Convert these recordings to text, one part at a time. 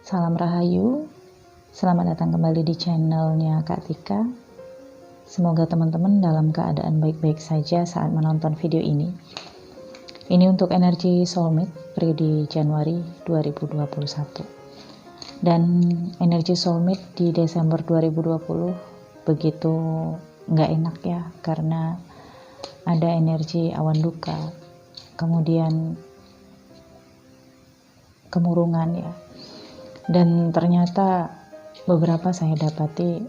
Salam Rahayu, selamat datang kembali di channelnya Kak Tika. Semoga teman-teman dalam keadaan baik-baik saja saat menonton video ini. Ini untuk energi soulmate periode Januari 2021. Dan energi soulmate di Desember 2020 begitu nggak enak ya, karena ada energi awan duka, kemudian kemurungan ya. Dan ternyata beberapa saya dapati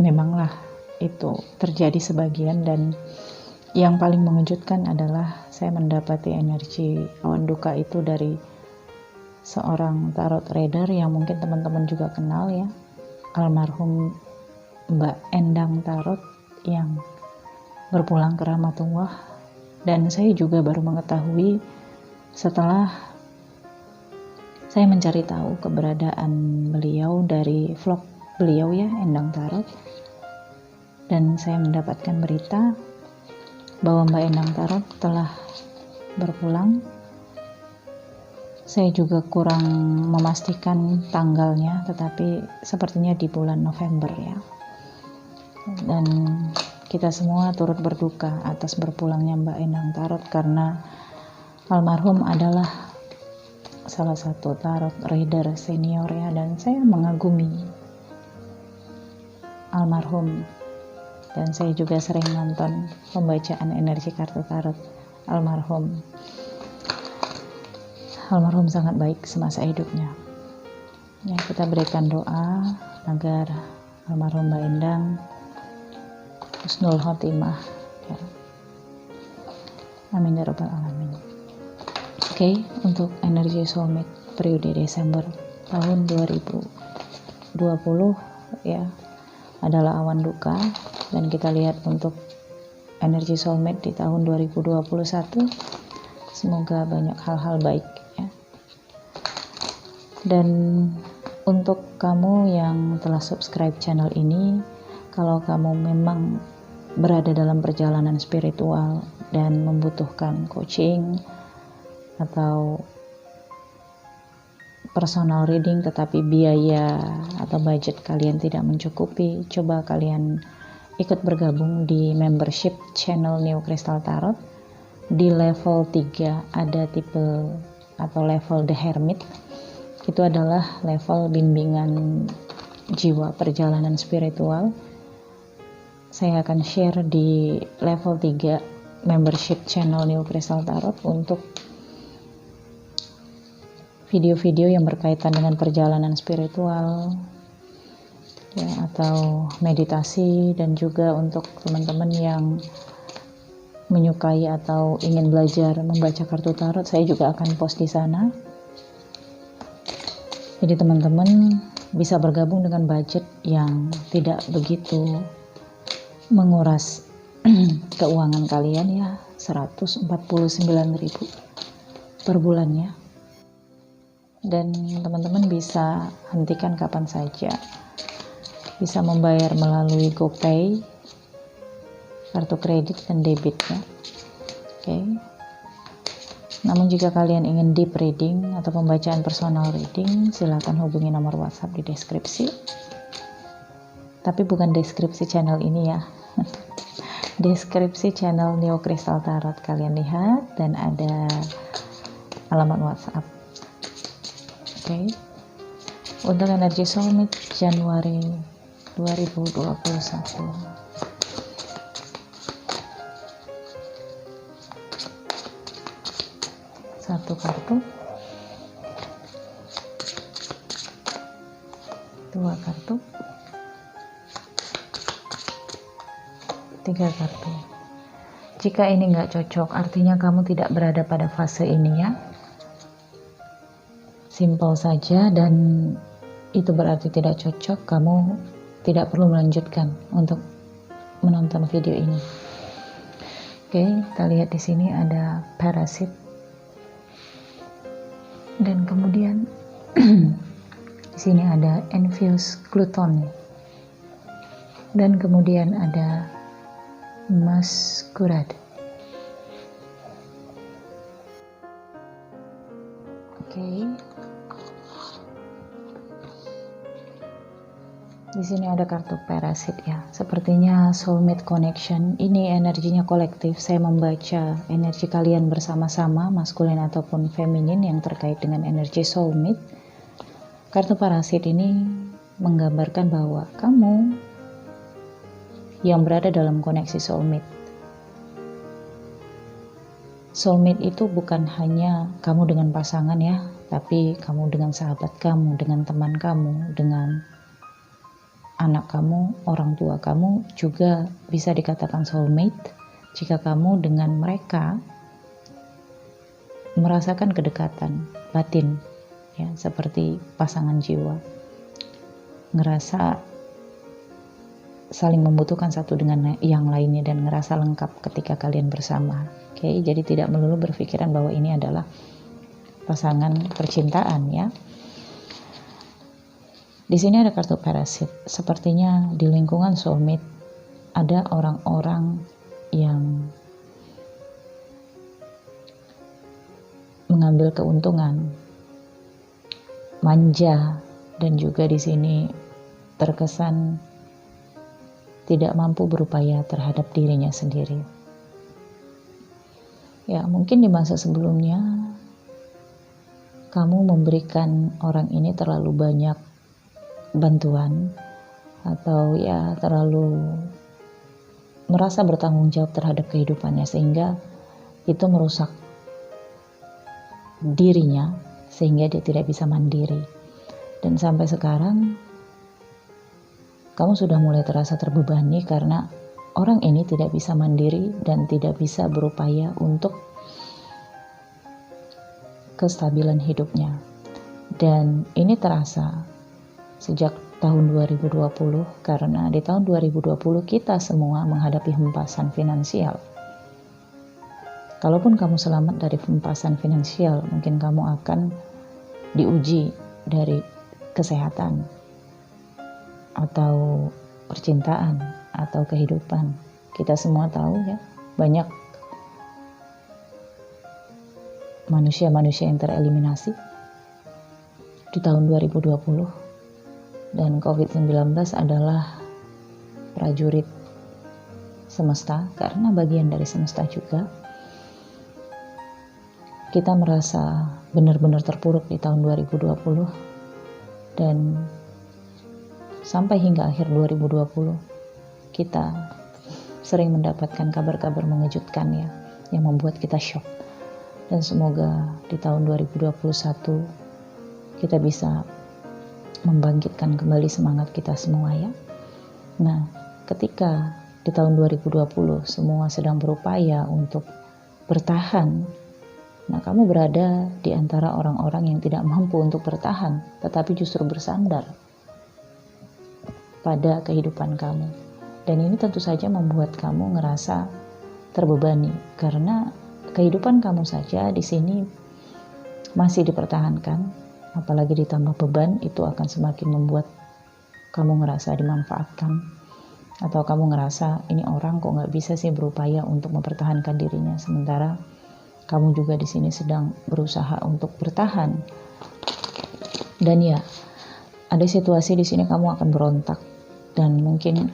memanglah itu terjadi sebagian, dan yang paling mengejutkan adalah saya mendapati energi awan duka itu dari seorang tarot reader yang mungkin teman-teman juga kenal ya, almarhum Mbak Endang Tarot yang berpulang ke Rahmatullah. Dan saya juga baru mengetahui setelah saya mencari tahu keberadaan beliau dari vlog beliau ya, Endang Tarot, dan saya mendapatkan berita bahwa Mbak Endang Tarot telah berpulang. Saya juga kurang memastikan tanggalnya, tetapi sepertinya di bulan November ya. Dan kita semua turut berduka atas berpulangnya Mbak Endang Tarot, karena almarhum adalah salah satu tarot reader senior ya, dan saya mengagumi almarhum, dan saya juga sering nonton pembacaan energi kartu tarot almarhum. Almarhum sangat baik semasa hidupnya ya. Kita berikan doa agar almarhum Mbak Endang husnul khotimah ya. Amin ya rabbal alamin. Oke, untuk energi soulmate periode Desember tahun 2020 ya, adalah awan duka. Dan kita lihat untuk energi soulmate di tahun 2021, semoga banyak hal-hal baik ya. Dan untuk kamu yang telah subscribe channel ini, kalau kamu memang berada dalam perjalanan spiritual dan membutuhkan coaching atau personal reading, tetapi biaya atau budget kalian tidak mencukupi, coba kalian ikut bergabung di membership channel Neo Crystal Tarot. Di level 3 ada tipe atau level The Hermit. Itu adalah level bimbingan jiwa perjalanan spiritual. Saya akan share di level 3 membership channel Neo Crystal Tarot untuk video-video yang berkaitan dengan perjalanan spiritual ya, atau meditasi, dan juga untuk teman-teman yang menyukai atau ingin belajar membaca kartu tarot, saya juga akan post di sana. Jadi teman-teman bisa bergabung dengan budget yang tidak begitu menguras keuangan kalian ya, 149.000 per bulannya. Dan teman-teman bisa hentikan kapan saja, bisa membayar melalui GoPay, kartu kredit dan debit ya. Oke. Namun jika kalian ingin deep reading atau pembacaan personal reading, silakan hubungi nomor WhatsApp di deskripsi. Tapi bukan deskripsi channel ini ya. Deskripsi channel Neo Crystal Tarot kalian lihat, dan ada alamat WhatsApp. Oke. Untuk energi soulmate Januari 2021, satu kartu, dua kartu, tiga kartu. Jika ini nggak cocok, artinya kamu tidak berada pada fase ini ya. Simple saja, dan itu berarti tidak cocok. Kamu tidak perlu melanjutkan untuk menonton video ini. Oke, kita lihat di sini ada parasit, dan kemudian di sini ada infused gluton, dan kemudian ada masquerade. Oke. Di sini ada kartu parasit ya. Sepertinya soulmate connection. Ini energinya kolektif. Saya membaca energi kalian bersama-sama, maskulin ataupun feminin yang terkait dengan energi soulmate. Kartu parasit ini menggambarkan bahwa kamu yang berada dalam koneksi soulmate. Soulmate itu bukan hanya kamu dengan pasangan ya, tapi kamu dengan sahabat kamu, dengan teman kamu, dengan anak kamu, orang tua kamu juga bisa dikatakan soulmate jika kamu dengan mereka merasakan kedekatan batin ya, seperti pasangan jiwa, ngerasa saling membutuhkan satu dengan yang lainnya dan ngerasa lengkap ketika kalian bersama. Oke, jadi tidak melulu berpikiran bahwa ini adalah pasangan percintaan ya. Di sini ada kartu parasit. Sepertinya di lingkungan soulmate ada orang-orang yang mengambil keuntungan, manja, dan juga di sini terkesan tidak mampu berupaya terhadap dirinya sendiri. Ya, mungkin di masa sebelumnya kamu memberikan orang ini terlalu banyak bantuan atau ya terlalu merasa bertanggung jawab terhadap kehidupannya sehingga itu merusak dirinya sehingga dia tidak bisa mandiri. Dan sampai sekarang kamu sudah mulai terasa terbebani karena orang ini tidak bisa mandiri dan tidak bisa berupaya untuk kestabilan hidupnya. Dan ini terasa sejak tahun 2020 karena di tahun 2020 kita semua menghadapi hempasan finansial. Kalaupun kamu selamat dari hempasan finansial, mungkin kamu akan diuji dari kesehatan atau percintaan atau kehidupan. Kita semua tahu ya, banyak manusia-manusia yang tereliminasi di tahun 2020. Dan COVID-19 adalah prajurit semesta, karena bagian dari semesta juga. Kita merasa benar-benar terpuruk di tahun 2020 dan sampai hingga akhir 2020 kita sering mendapatkan kabar-kabar mengejutkan ya, yang membuat kita shock. Dan semoga di tahun 2021 kita bisa membangkitkan kembali semangat kita semua ya. Nah, ketika di tahun 2020 semua sedang berupaya untuk bertahan, nah kamu berada di antara orang-orang yang tidak mampu untuk bertahan, tetapi justru bersandar pada kehidupan kamu. Dan ini tentu saja membuat kamu ngerasa terbebani karena kehidupan kamu saja di sini masih dipertahankan. Apalagi ditambah beban, itu akan semakin membuat kamu ngerasa dimanfaatkan, atau kamu ngerasa ini orang kok nggak bisa sih berupaya untuk mempertahankan dirinya, sementara kamu juga di sini sedang berusaha untuk bertahan. Dan ya, ada situasi di sini kamu akan berontak dan mungkin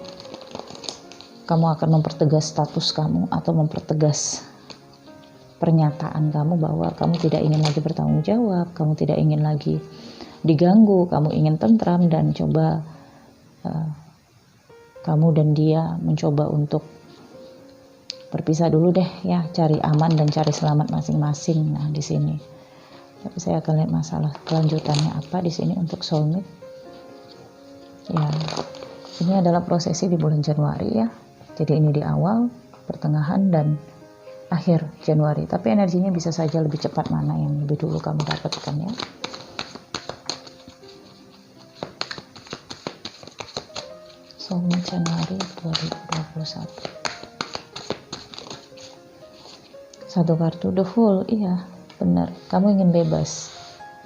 kamu akan mempertegas status kamu atau mempertegas pernyataan kamu bahwa kamu tidak ingin lagi bertanggung jawab, kamu tidak ingin lagi diganggu, kamu ingin tentram dan coba kamu dan dia mencoba untuk berpisah dulu deh ya, cari aman dan cari selamat masing-masing. Nah di sini, tapi saya akan lihat masalah kelanjutannya apa di sini untuk soulmate. Ya, ini adalah prosesi di bulan Januari ya. Jadi ini di awal, pertengahan dan akhir Januari, tapi energinya bisa saja lebih cepat mana yang lebih dulu kamu dapatkan ya. Soulmate Januari 2021. Satu kartu The Fool, iya benar, kamu ingin bebas,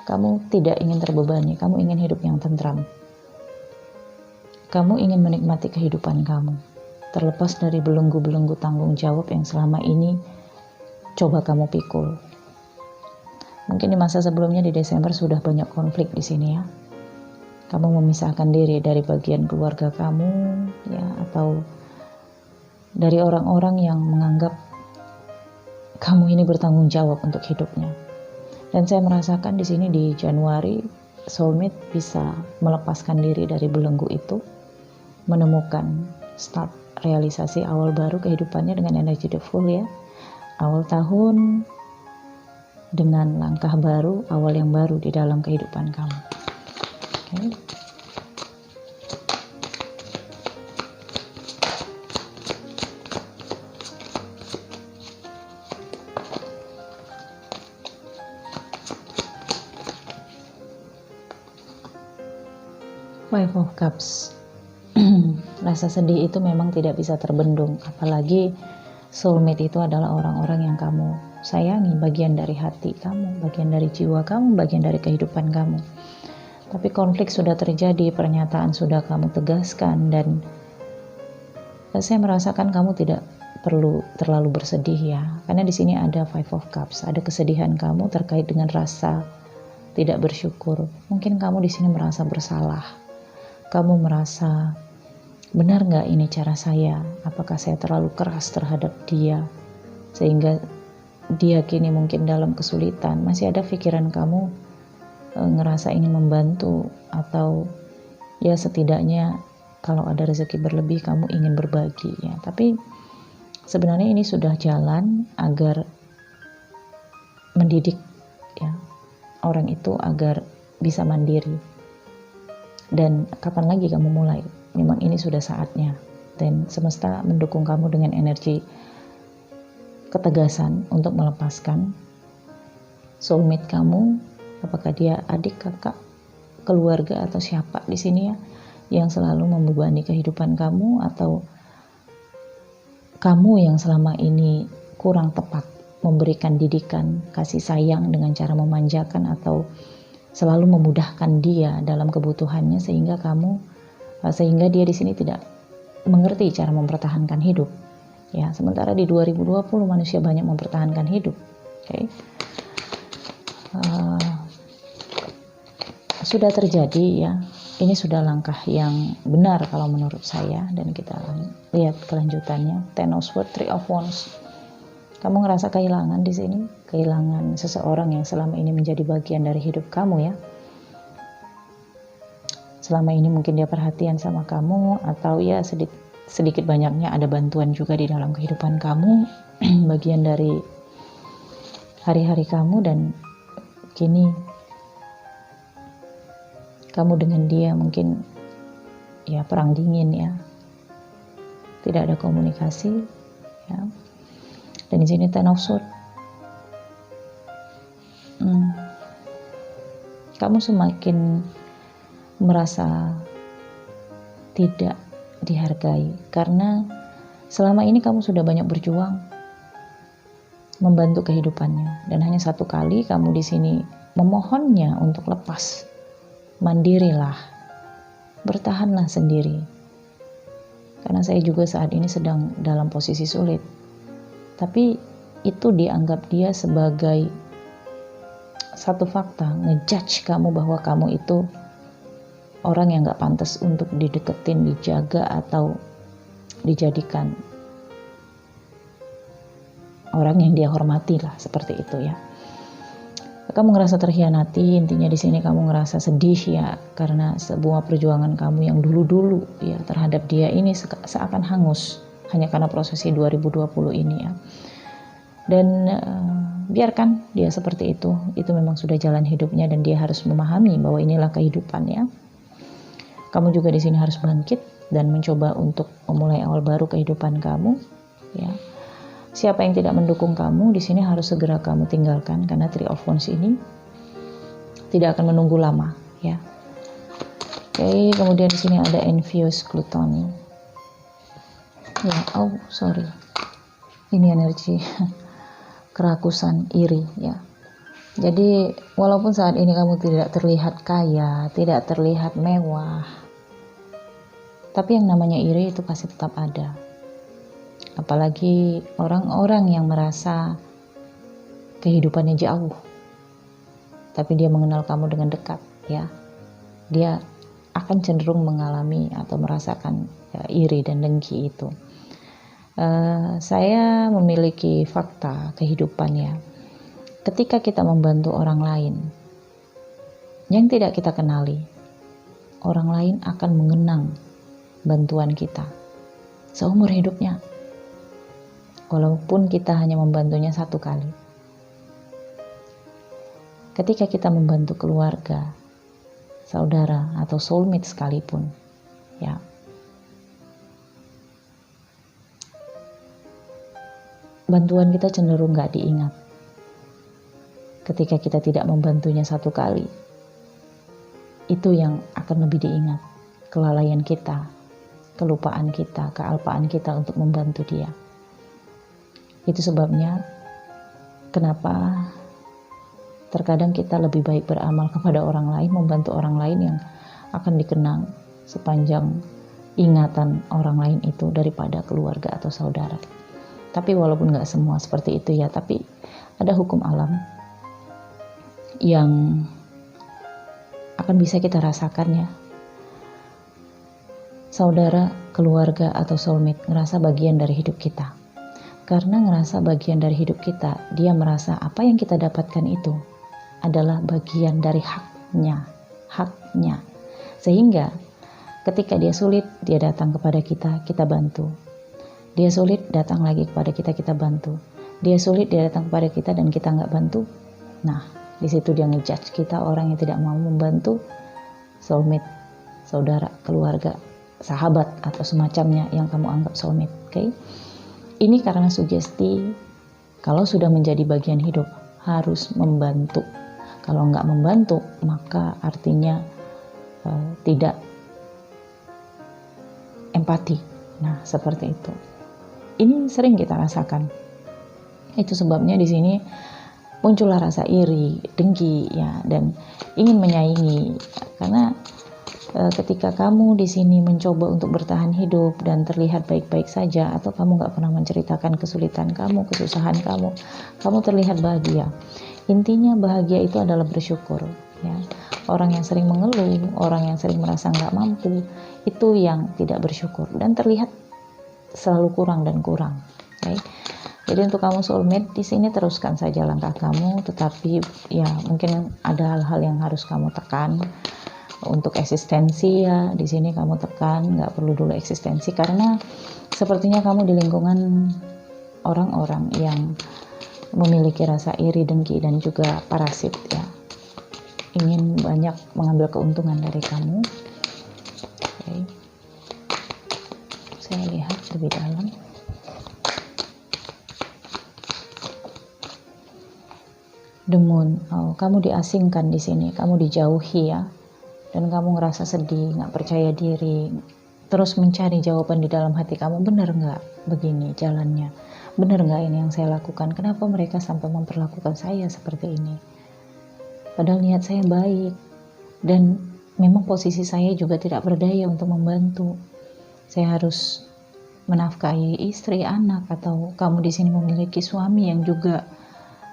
kamu tidak ingin terbebani, kamu ingin hidup yang tentram, kamu ingin menikmati kehidupan kamu, terlepas dari belenggu-belenggu tanggung jawab yang selama ini coba kamu pikul. Mungkin di masa sebelumnya di Desember sudah banyak konflik di sini ya. kamu memisahkan diri dari bagian keluarga kamu, ya, atau dari orang-orang yang menganggap kamu ini bertanggung jawab untuk hidupnya. Dan saya merasakan di sini di Januari, soulmate bisa melepaskan diri dari belenggu itu, menemukan start realisasi awal baru kehidupannya dengan energi the full, ya. Awal tahun dengan langkah baru, awal yang baru di dalam kehidupan kamu. Okay. Five of Cups. Rasa sedih itu memang tidak bisa terbendung, apalagi soulmate itu adalah orang-orang yang kamu sayangi, bagian dari hati kamu, bagian dari jiwa kamu, bagian dari kehidupan kamu. Tapi konflik sudah terjadi, pernyataan sudah kamu tegaskan, dan saya merasakan kamu tidak perlu terlalu bersedih, ya. Karena di sini ada Five of Cups, ada kesedihan kamu terkait dengan rasa tidak bersyukur. Mungkin kamu di sini merasa bersalah. Kamu merasa, benar nggak ini cara saya? Apakah saya terlalu keras terhadap dia sehingga dia kini mungkin dalam kesulitan? Masih ada pikiran kamu ngerasa ingin membantu, atau ya setidaknya kalau ada rezeki berlebih kamu ingin berbagi, ya. Tapi sebenarnya ini sudah jalan agar mendidik, ya, orang itu agar bisa mandiri. Dan kapan lagi kamu mulai? Memang ini sudah saatnya, dan semesta mendukung kamu dengan energi ketegasan untuk melepaskan soulmate kamu. Apakah dia adik, kakak, keluarga, atau siapa di sini, ya, yang selalu membebani kehidupan kamu, atau kamu yang selama ini kurang tepat memberikan didikan kasih sayang dengan cara memanjakan atau selalu memudahkan dia dalam kebutuhannya, sehingga dia di sini tidak mengerti cara mempertahankan hidup, ya. Sementara di 2020 manusia banyak mempertahankan hidup. Okay. Sudah terjadi, ya. Ini sudah langkah yang benar kalau menurut saya, dan kita lihat kelanjutannya. Ten of Swords, Three of Wands. Kamu ngerasa kehilangan di sini, kehilangan seseorang yang selama ini menjadi bagian dari hidup kamu, ya. Selama ini mungkin dia perhatian sama kamu, atau ya sedikit banyaknya ada bantuan juga di dalam kehidupan kamu, bagian dari hari-hari kamu, dan kini kamu dengan dia mungkin ya perang dingin, ya. Tidak ada komunikasi, ya. Dan di sini Ten of Swords. Kamu semakin merasa tidak dihargai karena selama ini kamu sudah banyak berjuang membantu kehidupannya, dan hanya satu kali kamu di sini memohonnya untuk lepas. Mandirilah, bertahanlah sendiri. Karena saya juga saat ini sedang dalam posisi sulit. Tapi itu dianggap dia sebagai satu fakta, ngejudge kamu bahwa kamu itu orang yang gak pantas untuk dideketin, dijaga, atau dijadikan orang yang dia hormati lah, seperti itu, ya. Kamu ngerasa terhianati, intinya di sini kamu ngerasa sedih, ya, karena sebuah perjuangan kamu yang dulu-dulu, ya, terhadap dia ini seakan hangus hanya karena prosesi 2020 ini, ya. Dan biarkan dia seperti itu memang sudah jalan hidupnya, dan dia harus memahami bahwa inilah kehidupan, ya. Kamu juga di sini harus bangkit dan mencoba untuk memulai awal baru kehidupan kamu, ya. Siapa yang tidak mendukung kamu di sini harus segera kamu tinggalkan, karena Three of Wands ini tidak akan menunggu lama, ya. Oke, kemudian di sini ada Envious Gluttony. Ya, sorry. Ini energi kerakusan, iri, ya. Jadi walaupun saat ini kamu tidak terlihat kaya, tidak terlihat mewah, tapi yang namanya iri itu pasti tetap ada. Apalagi orang-orang yang merasa kehidupannya jauh, tapi dia mengenal kamu dengan dekat, ya. Dia akan cenderung mengalami atau merasakan iri dan dengki itu. Saya memiliki fakta kehidupannya. Ketika kita membantu orang lain yang tidak kita kenali, orang lain akan mengenang bantuan kita seumur hidupnya, walaupun kita hanya membantunya satu kali. Ketika kita membantu keluarga, saudara, atau soulmate sekalipun, ya, bantuan kita cenderung gak diingat. Ketika kita tidak membantunya satu kali, itu yang akan lebih diingat. Kelalaian kita, kelupaan kita, kealpaan kita untuk membantu dia. Itu sebabnya kenapa terkadang kita lebih baik beramal kepada orang lain, membantu orang lain yang akan dikenang sepanjang ingatan orang lain itu daripada keluarga atau saudara. Tapi walaupun gak semua seperti itu ya, tapi ada hukum alam yang akan bisa kita rasakan ya. Saudara, keluarga, atau soulmate ngerasa bagian dari hidup kita. Karena ngerasa bagian dari hidup kita, dia merasa apa yang kita dapatkan itu adalah bagian dari haknya. Sehingga ketika dia sulit, dia datang kepada kita, kita bantu. Dia sulit, datang lagi kepada kita, kita bantu. Dia sulit, dia datang kepada kita dan kita nggak bantu. Nah, di situ dia ngejudge kita, orang yang tidak mau membantu, soulmate, saudara, keluarga, sahabat, atau semacamnya yang kamu anggap soulmate. Oke? Ini karena sugesti, kalau sudah menjadi bagian hidup, harus membantu. Kalau nggak membantu, maka artinya tidak empati. Nah, seperti itu. Ini sering kita rasakan. Itu sebabnya di sini muncullah rasa iri, dengki, ya, dan ingin menyaingi. Karena ketika kamu di sini mencoba untuk bertahan hidup dan terlihat baik-baik saja, atau kamu nggak pernah menceritakan kesulitan kamu, kesusahan kamu terlihat bahagia. Intinya bahagia itu adalah bersyukur. Ya. Orang yang sering mengeluh, orang yang sering merasa nggak mampu, itu yang tidak bersyukur dan terlihat selalu kurang dan kurang. Okay? Jadi untuk kamu soulmate di sini teruskan saja langkah kamu, tetapi ya mungkin ada hal-hal yang harus kamu tekan. Untuk eksistensi ya di sini kamu tekan, nggak perlu dulu eksistensi karena sepertinya kamu di lingkungan orang-orang yang memiliki rasa iri, dengki, dan juga parasit ya, ingin banyak mengambil keuntungan dari kamu. Okay. Saya lihat lebih dalam. The Moon, kamu diasingkan di sini, kamu dijauhi ya, dan kamu ngerasa sedih, nggak percaya diri, terus mencari jawaban di dalam hati kamu. Benar nggak begini jalannya? Benar nggak ini yang saya lakukan? Kenapa mereka sampai memperlakukan saya seperti ini? Padahal niat saya baik, dan memang posisi saya juga tidak berdaya untuk membantu. Saya harus menafkahi istri, anak, atau kamu di sini memiliki suami yang juga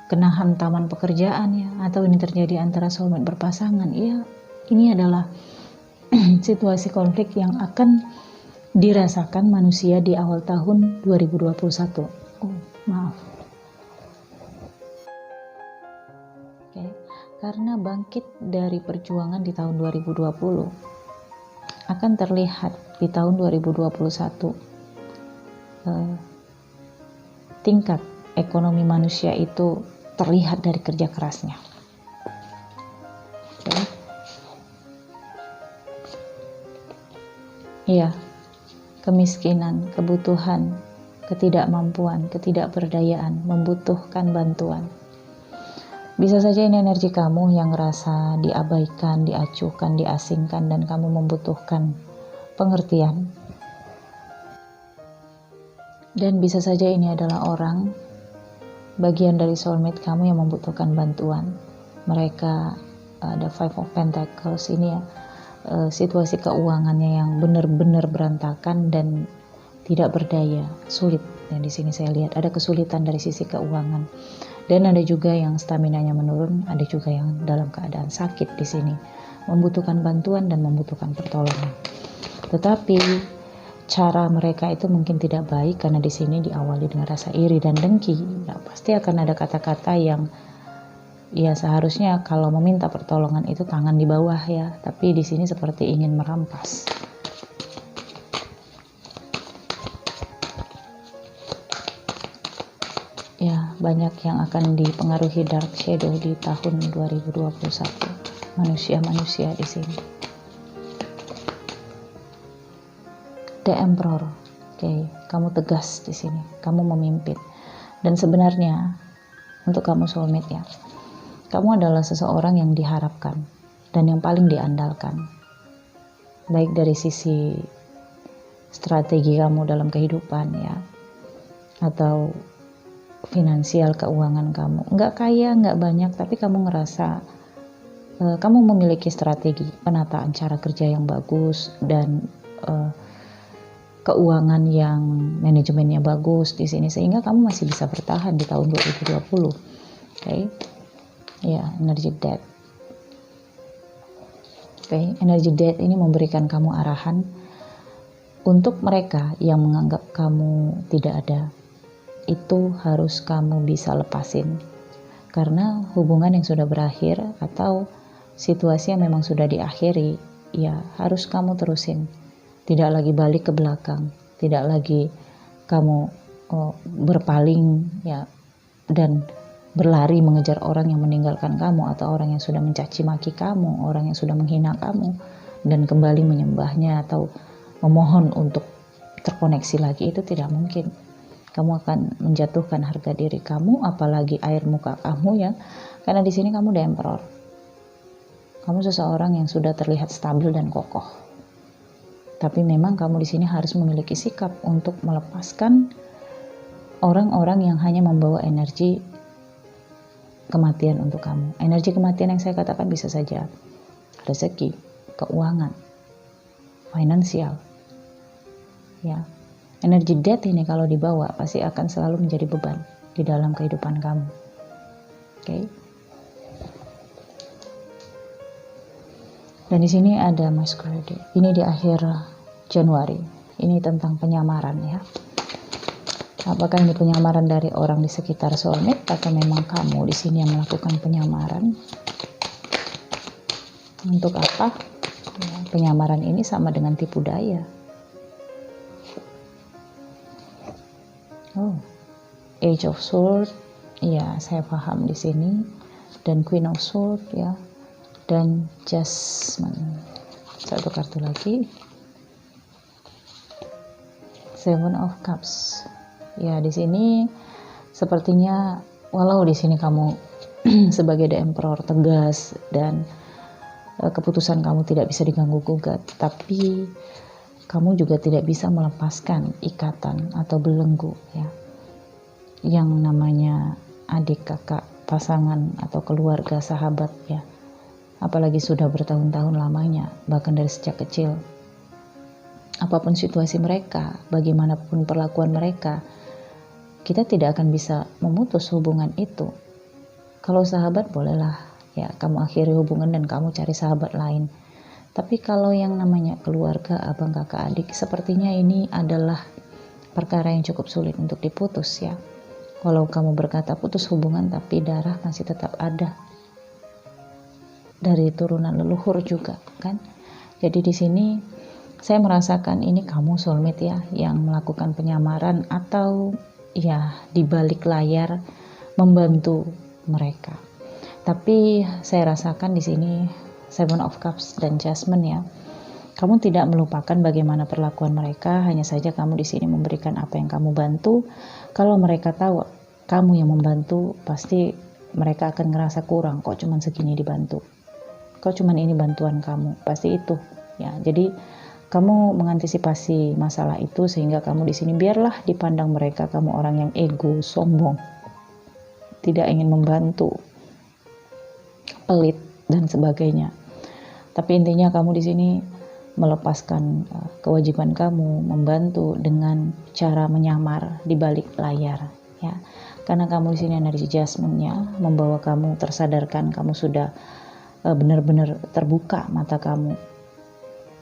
kena hantaman pekerjaan ya, atau ini terjadi antara soulmate berpasangan. Ya, ini adalah situasi konflik yang akan dirasakan manusia di awal tahun 2021. Maaf. Oke. Karena bangkit dari perjuangan di tahun 2020 akan terlihat di tahun 2021 tingkat ekonomi manusia itu terlihat dari kerja kerasnya. Iya, kemiskinan, kebutuhan, ketidakmampuan, ketidakberdayaan membutuhkan bantuan. Bisa saja ini energi kamu yang ngerasa diabaikan, diacuhkan, diasingkan, dan kamu membutuhkan pengertian. Dan bisa saja ini adalah orang, bagian dari soulmate kamu yang membutuhkan bantuan. Mereka ada Five of Pentacles ini ya, situasi keuangannya yang benar-benar berantakan dan tidak berdaya, sulit. Dan di sini saya lihat ada kesulitan dari sisi keuangan. Dan ada juga yang staminanya menurun, ada juga yang dalam keadaan sakit di sini. membutuhkan bantuan dan membutuhkan pertolongan. Tetapi cara mereka itu mungkin tidak baik karena di sini diawali dengan rasa iri dan dengki. Nah, pasti akan ada kata-kata yang ya seharusnya kalau meminta pertolongan itu tangan di bawah ya, tapi di sini seperti ingin merampas. Ya, banyak yang akan dipengaruhi dark shadow di tahun 2021. Manusia-manusia di sini. The Emperor. Oke, kamu tegas di sini. Kamu memimpin. Dan sebenarnya untuk kamu soulmate ya, kamu adalah seseorang yang diharapkan dan yang paling diandalkan. Baik dari sisi strategi kamu dalam kehidupan ya, atau finansial, keuangan kamu. Nggak kaya, nggak banyak, tapi kamu ngerasa kamu memiliki strategi penataan cara kerja yang bagus dan keuangan yang manajemennya bagus di sini, sehingga kamu masih bisa bertahan di tahun 2020. Oke. Ya, energi death. Oke, energi death ini memberikan kamu arahan untuk mereka yang menganggap kamu tidak ada. Itu harus kamu bisa lepasin, karena hubungan yang sudah berakhir atau situasi yang memang sudah diakhiri ya harus kamu terusin, tidak lagi balik ke belakang, tidak lagi kamu berpaling ya dan berlari mengejar orang yang meninggalkan kamu atau orang yang sudah mencaci maki kamu, orang yang sudah menghina kamu dan kembali menyembahnya atau memohon untuk terkoneksi lagi. Itu tidak mungkin. Kamu akan menjatuhkan harga diri kamu, apalagi air muka kamu ya, karena di sini kamu the Emperor. Kamu seseorang yang sudah terlihat stabil dan kokoh. Tapi memang kamu di sini harus memiliki sikap untuk melepaskan orang-orang yang hanya membawa energi kematian untuk kamu. Energi kematian yang saya katakan bisa saja rezeki, keuangan, finansial. Ya. Energi death ini kalau dibawa pasti akan selalu menjadi beban di dalam kehidupan kamu. Oke. Dan di sini ada Masquerade. Ini di akhir Januari. Ini tentang penyamaran ya. Apakah ini penyamaran dari orang di sekitar soulmate atau memang kamu di sini yang melakukan penyamaran? Untuk apa? Ya, penyamaran ini sama dengan tipu daya. Oh, Age of Sword, ya saya paham di sini, dan Queen of Sword ya, dan Jasmine. Satu kartu lagi, Seven of Cups. Ya di sini sepertinya walau di sini kamu sebagai The Emperor tegas dan keputusan kamu tidak bisa diganggu gugat, tapi kamu juga tidak bisa melepaskan ikatan atau belenggu ya, yang namanya adik, kakak, pasangan atau keluarga, sahabat ya, apalagi sudah bertahun-tahun lamanya, bahkan dari sejak kecil. Apapun situasi mereka, bagaimanapun perlakuan mereka, kita tidak akan bisa memutus hubungan itu. Kalau sahabat bolehlah ya kamu akhiri hubungan dan kamu cari sahabat lain. Tapi kalau yang namanya keluarga, abang, kakak, adik, sepertinya ini adalah perkara yang cukup sulit untuk diputus ya. Walau kamu berkata putus hubungan, tapi darah masih tetap ada. Dari turunan leluhur juga kan. Jadi di sini saya merasakan ini kamu soulmate ya, yang melakukan penyamaran atau ya di balik layar membantu mereka. Tapi saya rasakan di sini Seven of Cups dan Jasmine ya. Kamu tidak melupakan bagaimana perlakuan mereka, hanya saja kamu di sini memberikan apa yang kamu bantu. Kalau mereka tahu kamu yang membantu, pasti mereka akan ngerasa kurang. Kok cuman segini dibantu? Kok cuman ini bantuan kamu? Pasti itu ya. Jadi kamu mengantisipasi masalah itu sehingga kamu di sini biarlah dipandang mereka kamu orang yang ego, sombong, tidak ingin membantu, pelit dan sebagainya. Tapi intinya kamu di sini melepaskan kewajiban kamu membantu dengan cara menyamar di balik layar ya. Karena kamu di sini energi Jasmine-nya membawa kamu tersadarkan kamu sudah benar-benar terbuka mata kamu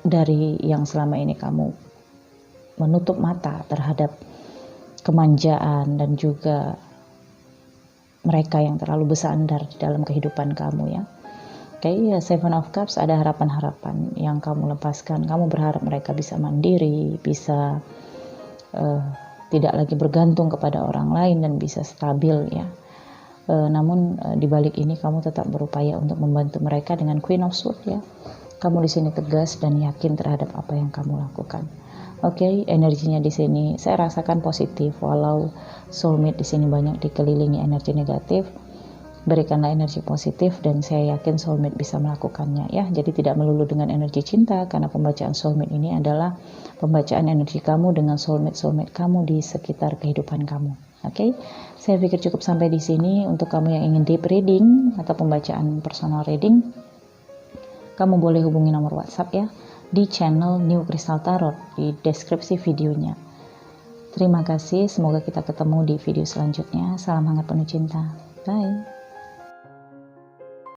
dari yang selama ini kamu menutup mata terhadap kemanjaan dan juga mereka yang terlalu bersandar di dalam kehidupan kamu ya. Ya, Seven of Cups, ada harapan-harapan yang kamu lepaskan. Kamu berharap mereka bisa mandiri, bisa tidak lagi bergantung kepada orang lain dan bisa stabil ya. Namun di balik ini kamu tetap berupaya untuk membantu mereka dengan Queen of Swords ya. Kamu di sini tegas dan yakin terhadap apa yang kamu lakukan. Energinya di sini saya rasakan positif, walau soulmate di sini banyak dikelilingi energi negatif. Berikanlah energi positif dan saya yakin soulmate bisa melakukannya ya. Jadi tidak melulu dengan energi cinta, karena pembacaan soulmate ini adalah pembacaan energi kamu dengan soulmate kamu di sekitar kehidupan kamu. Saya pikir cukup sampai di sini. Untuk kamu yang ingin deep reading atau pembacaan personal reading, kamu boleh hubungi nomor WhatsApp ya di channel New Crystal Tarot di deskripsi videonya. Terima kasih, semoga kita ketemu di video selanjutnya. Salam hangat penuh cinta. Bye.